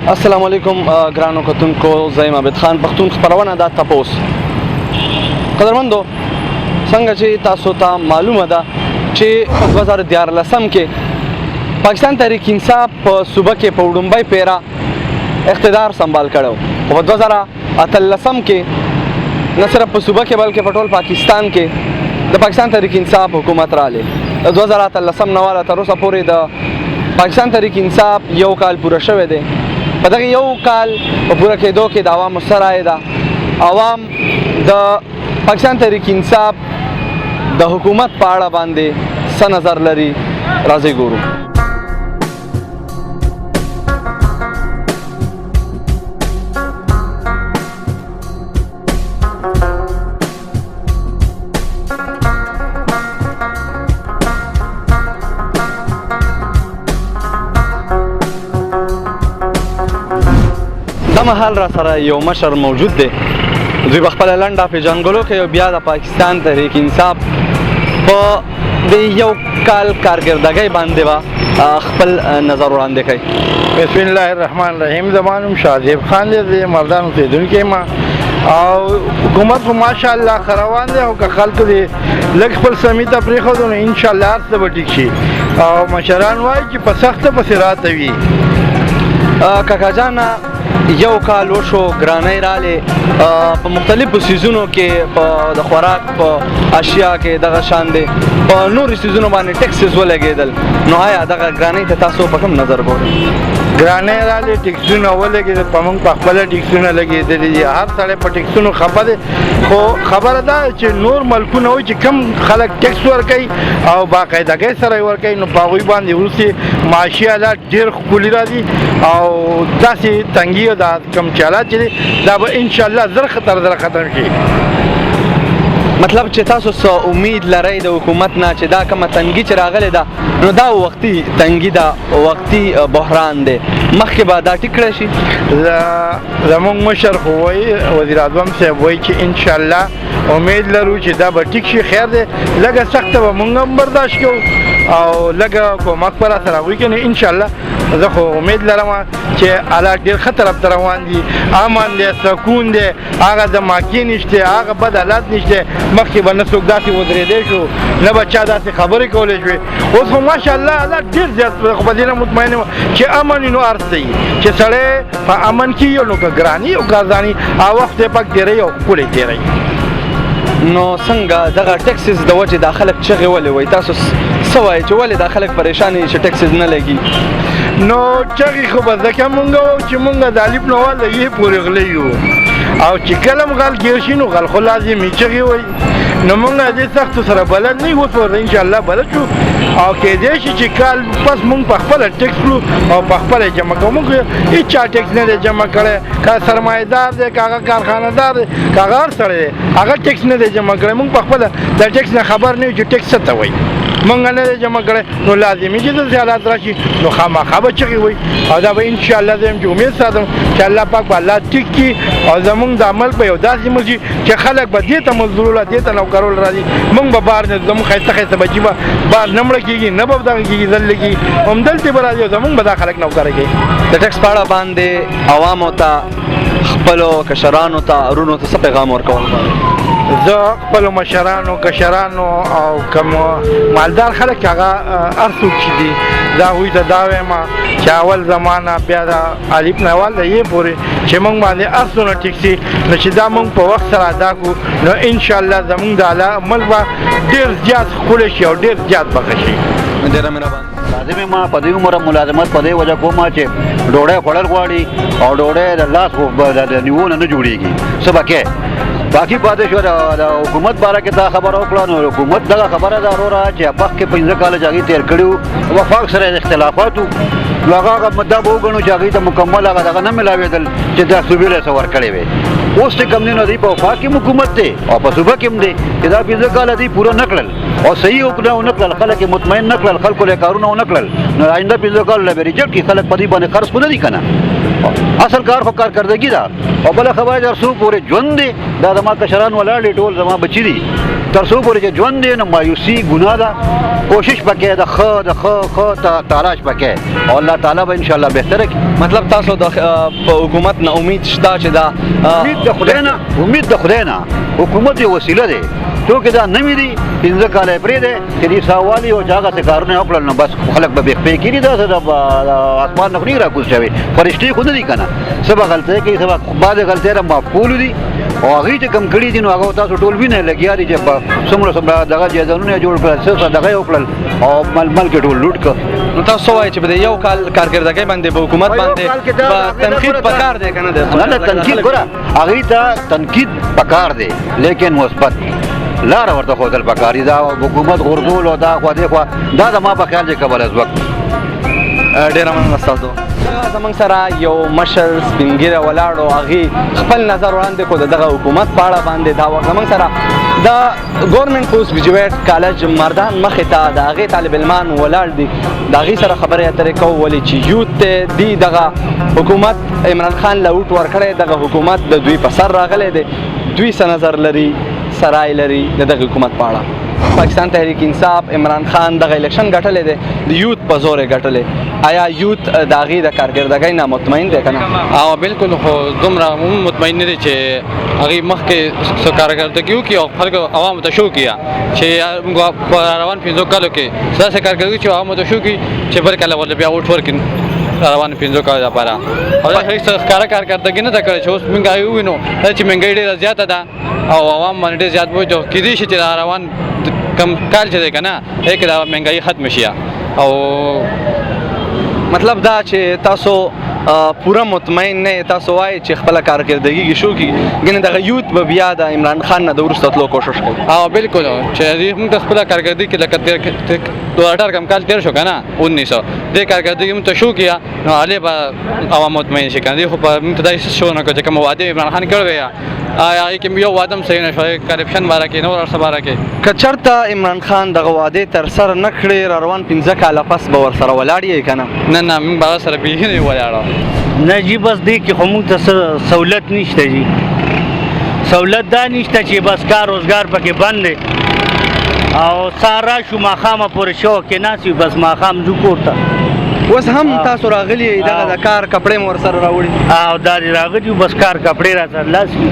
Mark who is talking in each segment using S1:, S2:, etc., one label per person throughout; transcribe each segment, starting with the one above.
S1: السلام علیکم ګرانو کتونکو، زه یم عابد خان. پښتون خپرونه دا تپوس. قدرمندو، څنګه چې تاسو ته معلومه ده چې په 2014 کې پاکستان تحریک انصاف په صوبه کې په وړومبۍ پیره اقتدار سنبال کړی و. په 2018 کې نه صرف په صوبه کې بلکې په ټول پاکستان کې د پاکستان تحریک انصاف حکومت راغلی. د 2018 نه واله تر اوسه پورې د پاکستان تحریک انصاف یو کال پوره شوی دی. په دغه یو کال په پوره کېدو کې د عوامو څه رایه ده، عوام د پاکستان تحریک انصاف د حکومت په اړه باندې څه نظر لري، راځئ ګورو. مهال را سره یو مشر موجود دی. دوی په خپله لنډه پېژندګلو کې بیا د پاکستان تحریک انصاف په د یو کال کارګردګۍ باندې به خپل نظر وړاندې کوي.
S2: بسم الله الرحمن الرحیم. زما نوم شاهزیب خان دی، د مردان اوسېدونکی یم او حکومت خو ماشاءالله ښه روان دی او که خلکو دې لږ خپل سمي ته پرېښودو نو انشاءالله هر څه به ټیک شي او مشران وایي چې په سخته پسې راته وي.
S1: کاکا جانه، یو کال وشو، ګرانۍ راغلې په مختلفو سیزونو کې، په د خوراک په اشیا کې دغه شان دی، په نورو سیزونو باندې ټیکسز ولګېدل. نو آیا دغه ګرانۍ ته تاسو په کوم نظر ګورئ؟
S2: ګرانۍ راغلې، ټیکسونه ولګېدل، په موږ په خپله ټیکسونه لګېدلي دي. هر سړی په ټیکسونو خفه دی، خو خبره ده چې نور ملکونه وایي چې کم خلک ټیکس ورکوي او باقاعدګۍ سره یې ورکوي، نو په هغوی باندې وروستې معاشي حالات ډېر ښکلي راځي او داسې تنګي او دا کم چې حالات چې دي دا به انشاءالله زر ختم شي.
S1: مطلب چې تاسو څه امید لرئ د حکومت نه چې دا کومه تنګي چې راغلې ده نو دا وختي تنګي ده، وختي بحران دی، مخکې به دا ټیک کړی شي؟
S2: زموږ مشر خو وایي، وزیر اعظم صاحب وایي چې انشاءالله امید لرو چې دا به ټیک شي. خیر دی، لږه سخته به موږ هم برداشت کوو او لږه کومک به را سره هغوی کوي. انشاءالله زه خو امید لرم چې حالات ډېر ښه طرف ته روان دي، امن دی، سکون دی، هغه دماکې نشته، هغه بد حالات نشته. مخکې به نه څوک داسې ودرېدی شو، نه به چا داسې خبرې کولی شوې. اوس خو ماشاءالله حالات ډېر زیات، خو په دې نه مطمئن یم چې امن وي نو هر څه وي، چې سړی په امن کې یو نو که ګراني او ګازاني هغه وخت یې پک تېروي او ښکلی تېروي.
S1: نو څنګه دغه ټیکسز د وجې دا خلک چغې ولې وایي؟ تاسو څه وایئ چې ولې دا خلک پریشان دي چې ټیکسز نه لګي؟
S2: نو چغې خو به ځکه مونږ وو چې مونږ د الف نه ول لږې پورې غلی یو او چې کله هم غل ګیر شي نو غل خو لازمي چغې وایي. نو مونږ دې سختو سره بلد نه یو، اوس انشاءالله بلد شو او کېدای شي چې کال پس مونږ په خپله ټیکس کړو او په خپله یې جمع کوو. مونږ هېڅ چا ټیکس نه دی جمع کړی، که سرمایهدار دی، که هغه کارخانهدار دی، که هغه هر سړی دی، هغه ټیکس نه دی جمع کړی. مونږ په خپله د ټیکس نه خبر نه یو چې ټیکس څه ته وایي. مونږ نه دی جمع کړی نو لازمي چې داسې حالات راشي نو خامخا به چغې وایي او دا به انشاءالله زه یم چې امید ساتم چې الله پاک به الله ټیک کړي او زمونږ د عمل به یو داسې ملک شي چې خلک به دې ته مزدورول، دې ته نوکرول راځي. مونږ به بار نه، زمونږ ښایسته ښایسته بچي به بار نه مړه کېږي، نه به دغه کېږي، ذلې کېږي، همدلته به راځي او زمونږ به دا خلک نوکره کوي.
S1: د ټیکس په اړه باندې عوامو ته، خپلو کشرانو ته، ورونو ته څه پیغام ورکول غواړئ؟
S2: زه خپلو مشرانو، کشرانو او کوم مالدار خلک هغه هر څوک چې دي زه هغوی ته دا وایم چې اول زمانه بیا د الف نه اول د یې پورې چې مونږ باندې هر څونه ټیک شي نو چې دا مونږ په وخت سره ادا کړو نو انشاءالله زمونږ د ملک به ډېر زیات ښکلی شي او ډېر زیات به ښه شي.
S1: ډېره مهرباني.
S3: لازمي ما په دې عمره ملازمت په دې وجه کومه چې ډوډۍ خوړل غواړي او ډوډۍ د لاس د نیوونه نه جوړېږي، څه به کې باقي پاتې شو. د حکومت باره کې دا خبره وکړه نو حکومت دغه خبره ده وروره چې مخکې 15 کاله چې هغوی تېر کړي وو، وفاق سره د اختلافات وو نو هغه مدعا به وګڼو چې هغوی ته مکمل هغه دغه نه میلاوېدل چې دا صوبې له څه ورکړې وې. اوس چې کوم دی نو دوی په وفاق کې حکومت دی او په صوبه کې هم دی چې دا 15 کاله دوی پوره نه کړل او صحیح ونه کړل، خلک یې مطمئن نه کړل، خلکو له کارونه ونه کړل نو آینده 15 کاله به ریجکټ کړي. خلک په دې باندې قرض خو نه دي که نه، اصل کار خو کارکردګي ده. او بله خبره در څو پورې ژوند دی دا زما کشران ولاړ دي، ټول زما بچي دي، تر څو پورې چې ژوند دی نو مایوسي ګناه ده کوشش پکې د ښه تلاش پکې او الله تعالی به انشاءالله بهتره کړي.
S1: مطلب تاسو د حکومت نه امید شته چې دا
S3: امید د خدای نه حکومت یو وسیله دی تو کې دا نوی دی 15 کاله پرېږدی چې دې ساوالي او چې هغه څه کارونه وکړل نو بس خلک به بېخپې کړي داسې د اسمان نه خو نه راکوز شوي فرشتې خو نه دي که نه څه به غلطۍ کوي څه به بعضې غلطۍ را معقولو دي او هغوی چې کم کړي دي نو هغه تاسو ټول وینئ لګیا دي چې څومره دغه جایدادونه یې جوړ کړل څه دغه یې وکړل او ملک یې ټول لوټ کړ.
S1: نو تاسو وایئ چې په دې یو کال کارکردګۍ باندې په حکومت باندې به تنقید پکار دی که نه دی؟
S3: نه تنقید ګوره هغوی ته تنقید پکار دی لیکن مثبت لاره ورته ښودل پکار دي. دا حکومت غورځول او دا خوا دې خوا دا د ما په خیال چې قبل از وقت.
S1: ډېره مننه ستاسو. زموږ سره یو مشر سپین ږیره ولاړ او هغې خپل نظر وړاندې کړو د دغه حکومت په اړه باندې. دا وخت زموږ سره د ګورنمنټ پوسټ ګریجویټ کالج مردان مخې ته د هغې طالب علمان ولاړ دي. د هغې سره خبرې اترې کوو ولې چې یوت دی دغه حکومت عمران خان له اوټ ورکړی دغه حکومت د دوی په سر راغلی دی. دوی څه نظر لري سرای لري د دغه حکومت په اړه. پاکستان تحریک انصاف عمران خان دغه الیکشن ګټلی دی د یوت په زور یې ګټلی. آیا یوت د هغې د کارکردګۍ نه مطمئن دی که نه؟
S4: او بالکل خو دومره مطمئن نه دی چې هغې مخکې څه کارکردګي وکړي او خلکو عوامو ته شو کړي چې موږ په روان 15 کالو کې داسې کارکردګي چې عوامو ته شو کړي چې بل کله ورته بیا ووټ ورکړي روان 15 کالو لپاره. او دا هیڅ ښکاره کارکردګي نه ده کړې چې اوس مهنګایي ووینو چې مهنګایي ډېره زیاته ده او عوام باندې ډېر زیات بوج کېدای شي چې دا روان کم کال چې دی که نه هغې کې دا مهنګایي ختمه شي. او
S1: مطلب دا چې تاسو پوره مطمئن نه تاسو وایئ چې خپله کارکردګي کې شو کړي ګنې دغه یوت به بیا د عمران خان نه د وروسته تلو کوشش کوي.
S4: او بالکل چې موږ ته خپله کارکردګي کې لکه 2018 کم کال تېر شو که نه 1900 دې کارکردګي موږ ته شو کړي نو هلې به عوام مطمئن شي که نه. دې خو په موږ ته داسې شو نه کړو چې کومه وعده عمران خان کړی وی آیا هغې کې یو وعده هم صحیح نه شوی کرپشن باره کې نور هر څه باره کې.
S1: که چېرته عمران خان دغه وعدې ترسره نه کړې را روان 15 کاله پس به ورسره ولاړ یې که نه؟
S4: نه موږ به هغه سره بیخي نه یو ولاړه.
S5: نه جی بس دې کې خو موږ ته سهولت نشته جی. سهولت دا نشته چې بس کار روزګار پکې بند دی او سهار راشو ماښامه پورې شوق کې ناست وي بس ماښام ځو کور ته.
S1: اوس هم تاسو راغلي یئ دغه د کار کپړې مو ورسره راوړي؟
S5: او دا دې راغلي بس کار کپړې راسره لاس کړي.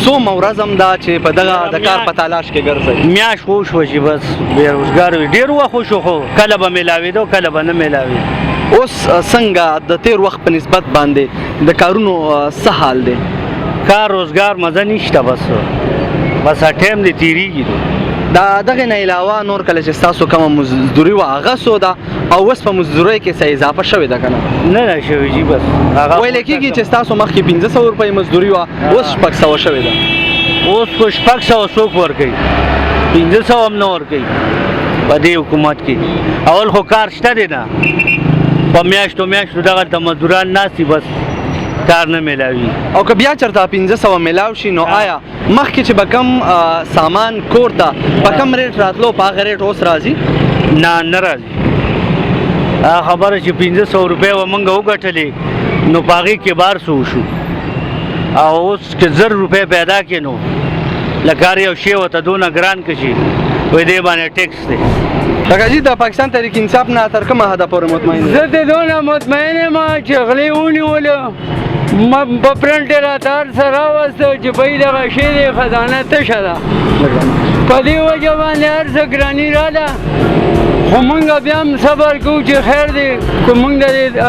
S1: څومره ورځ هم دا چې په دغه د کار په تلاش کې ګرځئ؟
S5: میاشت خو وشوه چې بس بېروزګار وي. ډېر وخت وشو خو کله به میلاوېده کله به نه میلاوېده.
S1: اوس څنګه د تیر وخت په نسبت باندې د کارونو څه حال دی؟
S5: کار روزګار مزه نشته بس ټایم دې تېرېږي.
S1: د دغې نه علاوه نور کله چې ستاسو کومه مزدوري وه هغه څو ده او اوس په مزدورۍ کې څه اضافه شوې ده که نه؟
S5: نه شوې جي بس
S1: ویلی کېږي چې ستاسو مخکې 1500 روپۍ مزدوري وه اوس 600 شوې ده.
S5: اوس خو 600 څوک ورکوي 1500 هم نه ورکوي په دې حکومت کې. اول خو کار شته دی نه په میاشتو دغلته مزدوران ناست دي بس کار نه میلاوي.
S1: او که بیا چېرته 1500 میلاو شي نو آیا مخکې چې به کم سامان کور ته په کم ریټ راتلو په هغه ریټ اوس راځي؟
S5: نه راځي. هغه خبره چې 1500 روپۍ به موږ وګټلې نو په هغې کې بار څه وشو او اوس که 1000 روپۍ پیدا کړې نو لکه هر یو شی ورته دونه ګران که شي وایي دې باندې ټیکس دی.
S1: کاکا جي د پاکستان تحریک انصاف نه تر کومه حده پورې مطمئن دی؟
S6: زه د دونه مطمئن یم چې غلې ونیوله په پرنټ یې راته هر څه راوسته چې بهی دغه شی دی خزانه تشه ده په دې وجه باندې هر څه ګراني راله. خو مونږ بیا هم صبر کوو چې خیر دی که مونږ د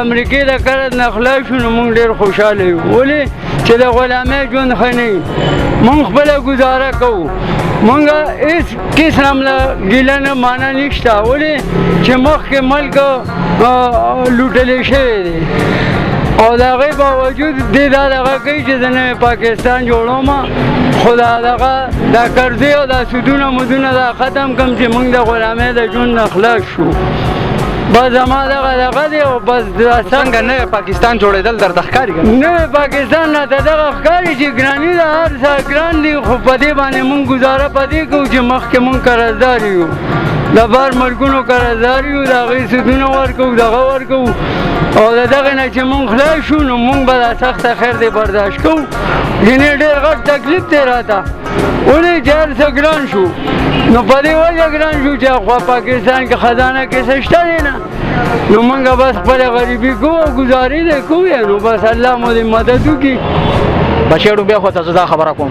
S6: امریکې د قرض نه خلاص شو نو مونږ ډېر خوشحاله یو. ولې چې د غلامۍ ژوند ښه نه وي مونږ خپله ګزاره کوو. مونږ هېڅ قسم له ګیله نه معنی نشته ولې چې مخکې ملک لوټلی شوی دی او د هغې باوجود دې دا دغه کوي چې زه نوی پاکستان جوړوم خو دا قرضې او دا سودونه مودونه دا ختم کړم چې مونږ د غلامۍ د ژوند نه خلاص شو. بس زما دغه دی او بس
S1: څنګه نوی پاکستان جوړېدل درته ښکاري که نه؟
S6: نوی پاکستان راته دغه ښکاري چې ګراني ده هر څه ګران دي خو په دې باندې مونږ ګزاره په دې کوو چې مخکې مونږ قرضدار یو د بار ملکونو قرضدار یو د هغې سودونه ورکوو دغه ورکوو او د دغې نه چې مونږ خلاص شو نو مونږ به دا سخته خیر دی برداشت کوو. ګینې ډېر غټ تکلیف دی راته ولې چې هر څه ګران شو نو په دې وجه ګران شو چې خوا پاکستان کې خزانه کې څه شته دی نه نو موږ بس خپله غریبي کوو او ګزارې دی کوو نو بس الله مو دې مدد وکړي
S7: بچیړو بیا خو ته زه دا خبره کوم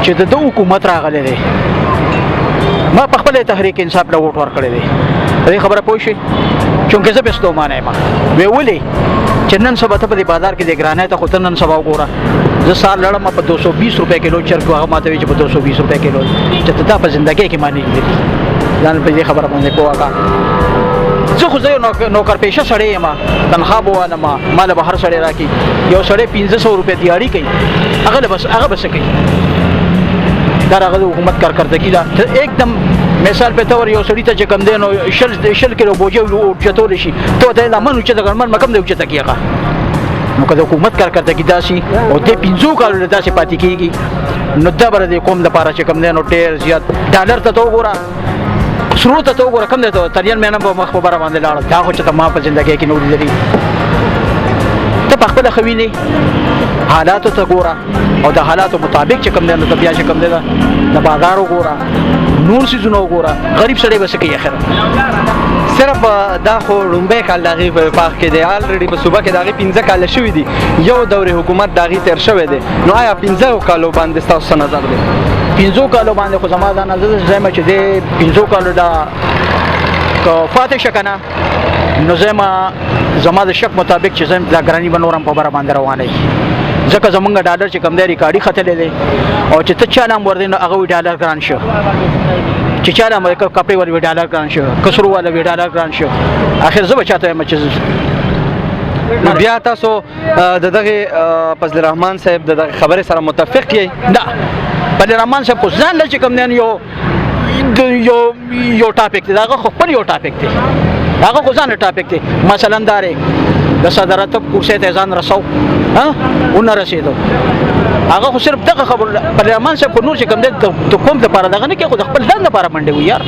S7: چې د حکومت راغلی دی ما په خپل تحریک انصاف له ووټ ورکړی دی دې خبره پوه شئ چونکې زه بېستومانه یم وی ولې چې نن سبا ته په دې بازار کې د ګرانۍ ته خو ته نن سبا وګوره زه سار لړم په 220 روپۍ کیلو چرګ هغه ماته وایي چې په 220 روپۍ کیلو چې ته دا په زندګۍ کې ما نه لیدلي ځان په دې خبره باندې پوه کړه زه خو زه یو نوکر پیشه سړی یم تنخوا به والم ما له به هر سړی راکړي یو سړی 1500 روپۍ دیاري کوي هغه به څه کوي دا هغه د حکومت کارکردګي ده एकदम مثال په تور یو سړی ته چې کم دی نو شل کیلو بوجه اوچتول شي ته ته لمن اوچته ګرمن مکم دی اوچته کیږي نو که د حکومت کارکردګي داسي او د 15 کالو داسې پاتې کیږي نو دا بر د قوم لپاره چې کم دی نو ډېر زیات ډالر ته وګوره سرو ته وګوره کم دی ته تریان مینه په مخ په بار باندې لاړ دا خو چې ته ما په ژوندۍ کې نور لري ته په خپل خوینه حالاتو ته ګوره او د حالاتو مطابق چې کم دی نو بیا چې کم دی د بازار وګوره نور سيزونه وګوره غریب سړی بس کوي اخر
S1: صرف دا خو لومبۍ کال د هغې په پاک کې دی الریډي په صوبه کې د هغې 15 کاله شوي دي یو دورې حکومت د هغې تېر شوی دی نو آیا 15 کالو باندې ستاسو څه نظر دی
S7: 15 کالو باندې خو زما دا نظر دی چې د 15 کالو دا که فاتح شه که نه نو زما د شک مطابق چې زم دا ګراني به نورم په بره باندې روانه وي ځکه زمونږ ډالر چې کم دی ریکارډي ختلی دی او چې ته چا نام ورځې نو هغه وي ډالر ګران شو چې چا نام کپړې ولې وي ډالر ګران شو کسرو والا وي ډالر ګران شو اخر زه به چاته یم چې
S1: نو بیا تاسو د دغې فضل الرحمن صاحب د دغې خبرې سره متفق یې
S7: نه فضل الرحمن صاحب خو ځان له چې کوم دی یو ټاپک دی هغه خو خپل یو ټاپک دی هغه خو ځان ټاپک دی مثلا دا دی د صدارت کرسۍ ته ځان رسو ونه رسېدو هغه خو صرف دغه خبر فضل الرحمن صاحب خو نور چې کوم دی د قوم دپاره دغه نه کوي خو د خپل ځان دپاره منډې وي یار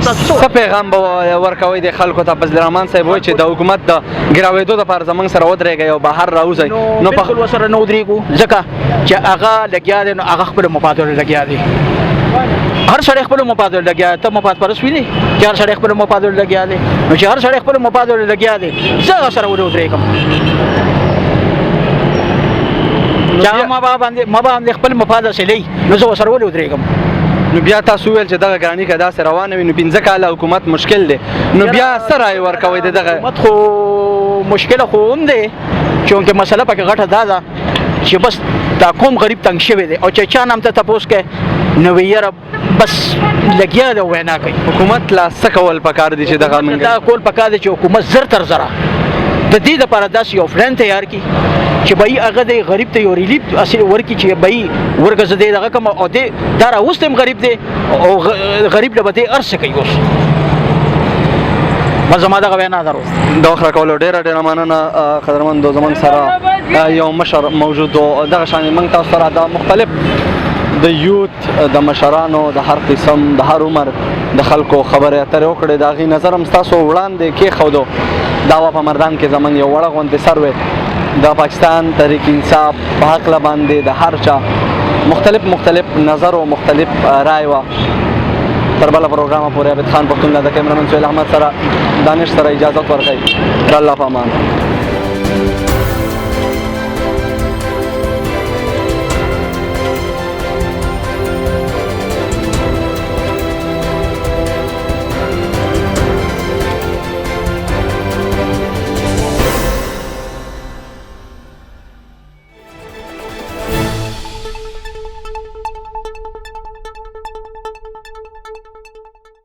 S1: څه پیغام به ورکوئ د خلکو ته فضل الرحمن صاحب وایي چې د حکومت د ګراوېدو دپاره زموږ سره ودرېږئ او بهر راوځئ
S7: نو په خپل ورسره نه ودرېږو ځکه چې هغه لګیا دی نو هغه خپلو مفادو لګیا دی هر سړی خپلو مفادو لګیا ته مفاد پرست وینې چې هر سړی خپلو مفادو لګیا دی نو چې هر سړی خپلو مفادو لګیا دی زه هغه سره ودرېږم چې هغه ما باندې خپل مفاد حاصلوي نو زه ورسره ولې ودرېږم
S1: نو بیا تاسو ویل چې دغه ګراني که داسې روانه وي نو 15 کاله حکومت مشکل دی نو بیا څه رایې ورکوئ د دغه
S7: حکومت خو مشکله خو هم دی چونکې مسله پکې غټه دا ده چې بس دا قوم غریب تنګ شوی دی او چې چا نام ته تپوس کوي نو وی یاره بس لګیا دی وینا کوي
S1: حکومت لا څه کول پکار دي چې دغه
S7: دا کول پکار دی چې حکومت زر تر زره د دې دپاره داسې یو پلان تیار کړي چې به هغه د غریب ته یو ریلیف ورکړي چې به ورکه زه دی دغه کوم او دا راوست هم غریب دی او غریب له به دی هر څه کوي اوس بس زما دغه وینا ده
S1: د وخت راکولو ډېره مننه قدرمندو زموږ سره یو مشر موجود و دغه شانې موږ تاسو سره د مختلف د یوت د مشرانو د هر قسم د هر عمر د خلکو خبرې اترې وکړې د هغې نظر هم ستاسو وړاندې کېښودو دا په مردان کې زموږ یو وړه غوندې سر وی د پاکستان تحریک انصاف په هکله باندې د هر چا مختلف نظر او مختلف رای وه تر بله پروګرامه پورې عبید خان پښتون له د کیمرمن سهیل احمد سره دانش سره اجازت ورکوي د الله په امان